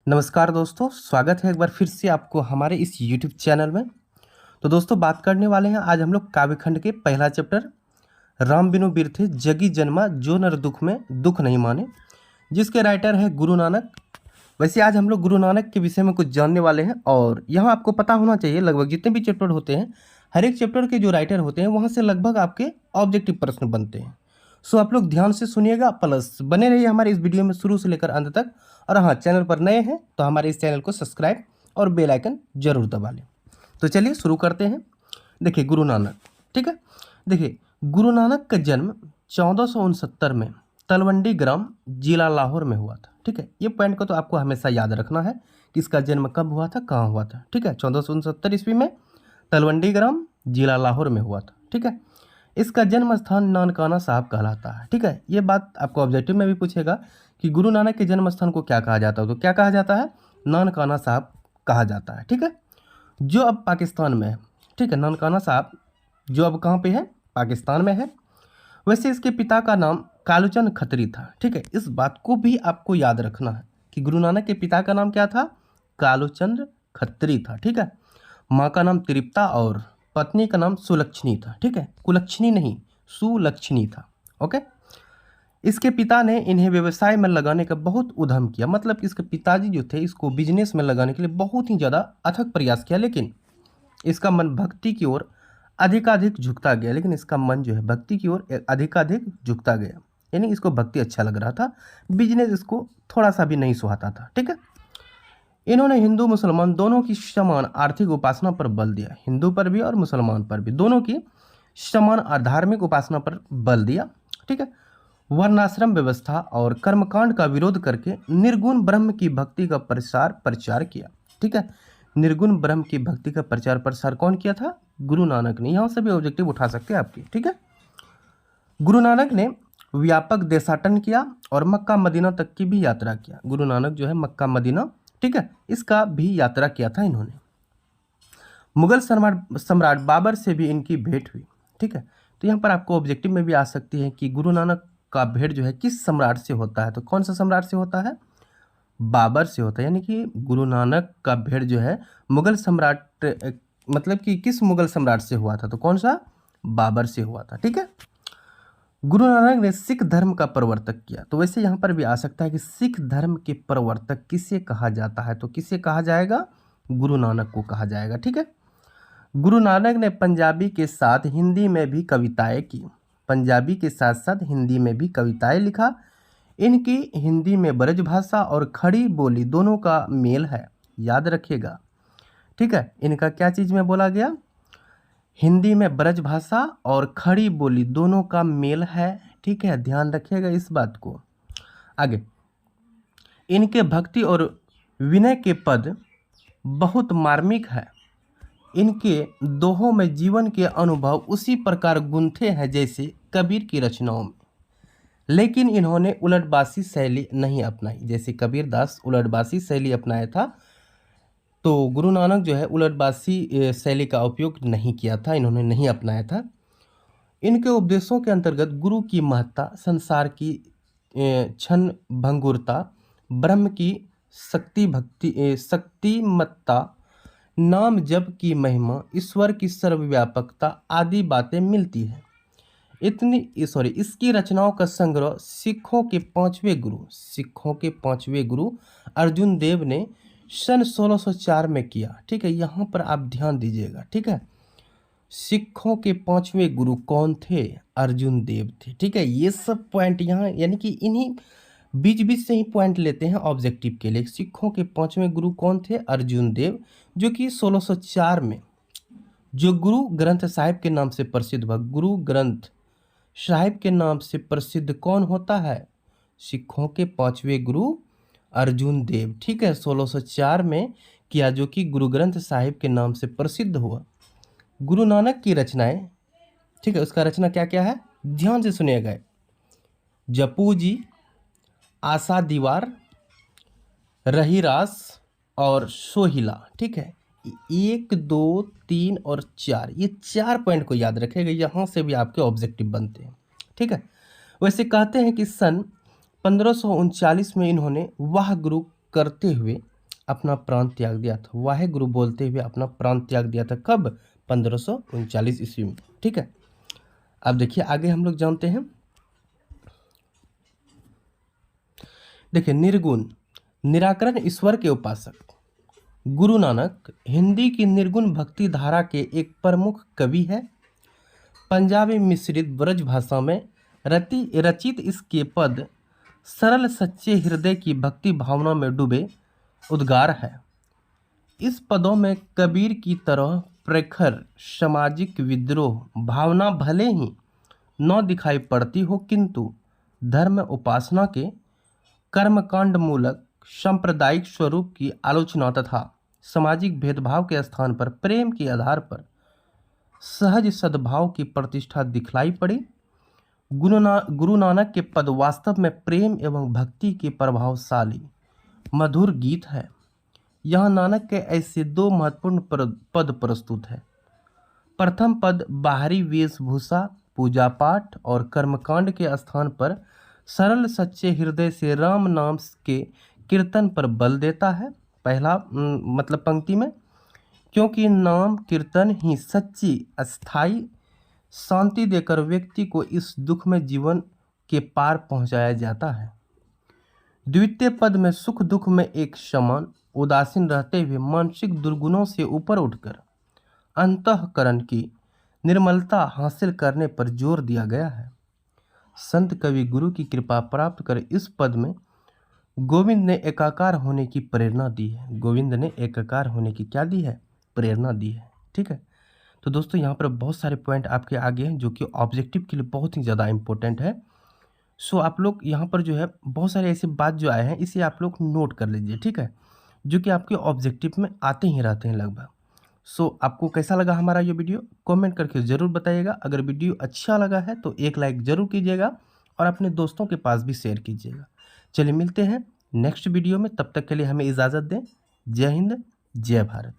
नमस्कार दोस्तों, स्वागत है एक बार फिर से आपको हमारे इस YouTube चैनल में। तो दोस्तों बात करने वाले हैं आज हम लोग काव्यखंड के पहला चैप्टर राम बिनु बिरथे जगी जन्मा जो नर दुख में दुख नहीं माने, जिसके राइटर है गुरु नानक। वैसे आज हम लोग गुरु नानक के विषय में कुछ जानने वाले हैं और यहाँ आपको पता होना चाहिए लगभग जितने भी चैप्टर होते हैं हर एक चैप्टर के जो राइटर होते हैं वहाँ से लगभग आपके ऑब्जेक्टिव प्रश्न बनते हैं। सो आप लोग ध्यान से सुनिएगा, प्लस बने रहिए हमारे इस वीडियो में शुरू से लेकर अंत तक। और हाँ, चैनल पर नए हैं तो हमारे इस चैनल को सब्सक्राइब और बेल आइकन जरूर दबा लें। तो चलिए शुरू करते हैं। देखिए गुरु नानक, ठीक है। देखिए गुरु नानक का जन्म 1469 में तलवंडी ग्राम जिला लाहौर में हुआ था, ठीक है। ये पॉइंट को तो आपको हमेशा याद रखना है कि इसका जन्म कब हुआ था, कहाँ हुआ था, ठीक है। 1469 ईस्वी में तलवंडी ग्राम जिला लाहौर में हुआ था, ठीक है। इसका जन्म स्थान नानकाना साहब कहलाता है, ठीक है। ये बात आपको ऑब्जेक्टिव में भी पूछेगा कि गुरु नानक के जन्म स्थान को क्या कहा जाता है, तो क्या कहा जाता है, नानकाना साहब कहा जाता है, ठीक है। जो अब पाकिस्तान में है, ठीक है। नानकाना साहब जो अब कहाँ पे है, पाकिस्तान में है। वैसे इसके पिता का नाम कालूचंद खत्री था, ठीक है। इस बात को भी आपको याद रखना है कि गुरु नानक के पिता का नाम क्या था, कालूचंद खत्री था, ठीक है। माँ का नाम तृप्ता और पत्नी का नाम सुलक्षणी था, ठीक है। कुलक्षणी नहीं, सुलक्षणी था, ओके। इसके पिता ने इन्हें व्यवसाय में लगाने का बहुत उद्यम किया, मतलब इसके पिताजी जो थे इसको बिजनेस में लगाने के लिए बहुत ही ज़्यादा अथक प्रयास किया, लेकिन इसका मन भक्ति की ओर अधिकाधिक झुकता गया। लेकिन इसका मन जो है भक्ति की ओर अधिकाधिक झुकता गया, यानी इसको भक्ति अच्छा लग रहा था, बिजनेस इसको थोड़ा सा भी नहीं सुहाता था, ठीक है। इन्होंने हिंदू मुसलमान दोनों की समान आर्थिक उपासना पर बल दिया, हिंदू पर भी और मुसलमान पर भी, दोनों की समान धार्मिक उपासना पर बल दिया, ठीक है। वर्णाश्रम व्यवस्था और कर्मकांड का विरोध करके निर्गुण ब्रह्म की भक्ति का प्रचार किया, ठीक है। निर्गुण ब्रह्म की भक्ति का प्रचार प्रसार कौन किया था, गुरु नानक ने। यहाँ से भी ऑब्जेक्टिव उठा सकते हैं आपके, ठीक है। गुरु नानक ने व्यापक देशाटन किया और मक्का मदीना तक की भी यात्रा किया। गुरु नानक जो है मक्का मदीना, ठीक है, इसका भी यात्रा किया था इन्होंने। मुगल सम्राट बाबर से भी इनकी भेंट हुई, ठीक है। तो यहाँ पर आपको ऑब्जेक्टिव में भी आ सकती है कि गुरु नानक का भेंट जो है किस सम्राट से होता है, तो कौन सा सम्राट से होता है, बाबर से होता है। यानी कि गुरु नानक का भेंट जो है मुगल सम्राट मतलब कि किस मुगल सम्राट से हुआ था, तो कौन सा, बाबर से हुआ था, ठीक है। गुरु नानक ने सिख धर्म का प्रवर्तक किया। तो वैसे यहाँ पर भी आ सकता है कि सिख धर्म के प्रवर्तक किसे कहा जाता है, तो किसे कहा जाएगा, गुरु नानक को कहा जाएगा, ठीक है। गुरु नानक ने पंजाबी के साथ हिंदी में भी कविताएं की, पंजाबी के साथ साथ हिंदी में भी कविताएं लिखा। इनकी हिंदी में ब्रज भाषा और खड़ी बोली दोनों का मेल है, याद रखिएगा, ठीक है। इनका क्या चीज़ में बोला गया, हिंदी में ब्रज भाषा और खड़ी बोली दोनों का मेल है, ठीक है, ध्यान रखिएगा इस बात को। आगे, इनके भक्ति और विनय के पद बहुत मार्मिक है। इनके दोहों में जीवन के अनुभव उसी प्रकार गुंथे हैं जैसे कबीर की रचनाओं में, लेकिन इन्होंने उलटबासी शैली नहीं अपनाई। जैसे कबीर दास उलटबासी शैली अपनाया था, तो गुरु नानक जो है उलटबासी शैली का उपयोग नहीं किया था, इन्होंने नहीं अपनाया था। इनके उपदेशों के अंतर्गत गुरु की महत्ता, संसार की क्षण भंगुरता, ब्रह्म की शक्तिमत्ता, नाम जप की महिमा, ईश्वर की सर्वव्यापकता आदि बातें मिलती है। इसकी रचनाओं का संग्रह सिखों के पांचवें गुरु अर्जुन देव ने सन 1604 में किया, ठीक है। यहाँ पर आप ध्यान दीजिएगा, ठीक है। सिखों के पांचवें गुरु कौन थे, अर्जुन देव थे, ठीक है। ये सब पॉइंट यहाँ यानी कि इन्हीं बीच बीच से ही पॉइंट लेते हैं ऑब्जेक्टिव के लिए। सिखों के पांचवें गुरु कौन थे, अर्जुन देव, जो कि 1604 में जो गुरु ग्रंथ साहिब के नाम से प्रसिद्ध हुआ। गुरु ग्रंथ साहिब के नाम से प्रसिद्ध कौन होता है, सिखों के पांचवें गुरु अर्जुन देव, ठीक है, 1604 में किया, जो कि गुरु ग्रंथ साहिब के नाम से प्रसिद्ध हुआ। गुरु नानक की रचनाएं, ठीक है, उसका रचना क्या क्या है, ध्यान से सुनिएगा। जपू जी, आशा दीवार, रहीरास और सोहिला, ठीक है। 1, 2, 3 और 4, ये 4 पॉइंट को याद रखेगा, यहाँ से भी आपके ऑब्जेक्टिव बनते हैं, ठीक है। वैसे कहते हैं कि सन 1539 में इन्होंने वाह गुरु करते हुए अपना प्राण त्याग दिया था। वाहे गुरु बोलते हुए अपना प्राण त्याग दिया था। कब? 1539 ईस्वी में। ठीक है, अब देखिए आगे हम लोग जानते हैं। देखिए, निर्गुण निराकरण ईश्वर के उपासक गुरु नानक हिंदी की निर्गुण भक्ति धारा के एक प्रमुख कवि है। पंजाबी मिश्रित ब्रज भाषा में रचित इसके पद सरल सच्चे हृदय की भक्ति भावना में डूबे उद्गार है। इस पदों में कबीर की तरह प्रखर सामाजिक विद्रोह भावना भले ही न दिखाई पड़ती हो, किंतु धर्म उपासना के कर्मकांड मूलक सांप्रदायिक स्वरूप की आलोचना तथा सामाजिक भेदभाव के स्थान पर प्रेम के आधार पर सहज सद्भाव की प्रतिष्ठा दिखलाई पड़ी। गुरु नानक के पद वास्तव में प्रेम एवं भक्ति के प्रभावशाली मधुर गीत है। यहाँ नानक के ऐसे दो महत्वपूर्ण पद प्रस्तुत है। प्रथम पद बाहरी वेशभूषा पूजा पाठ और कर्मकांड के स्थान पर सरल सच्चे हृदय से राम नाम के कीर्तन पर बल देता है। पहला मतलब पंक्ति में, क्योंकि नाम कीर्तन ही सच्ची अस्थाई शांति देकर व्यक्ति को इस दुख में जीवन के पार पहुंचाया जाता है। द्वितीय पद में सुख दुख में एक समान उदासीन रहते हुए मानसिक दुर्गुणों से ऊपर उठकर अंतःकरण की निर्मलता हासिल करने पर जोर दिया गया है। संत कवि गुरु की कृपा प्राप्त कर इस पद में गोविंद ने एकाकार होने की प्रेरणा दी है। गोविंद ने एकाकार होने की क्या दी है? प्रेरणा दी है। ठीक है, तो दोस्तों यहाँ पर बहुत सारे पॉइंट आपके आगे हैं जो कि ऑब्जेक्टिव के लिए बहुत ही ज़्यादा इंपॉर्टेंट है। सो आप लोग यहाँ पर जो है बहुत सारे ऐसे बात जो आए हैं इसे आप लोग नोट कर लीजिए। ठीक है, जो कि आपके ऑब्जेक्टिव में आते ही रहते हैं लगभग। सो आपको कैसा लगा हमारा ये वीडियो कमेंट करके ज़रूर बताइएगा। अगर वीडियो अच्छा लगा है तो एक लाइक ज़रूर कीजिएगा और अपने दोस्तों के पास भी शेयर कीजिएगा। चलिए मिलते हैं नेक्स्ट वीडियो में, तब तक के लिए हमें इजाज़त दें। जय हिंद, जय भारत।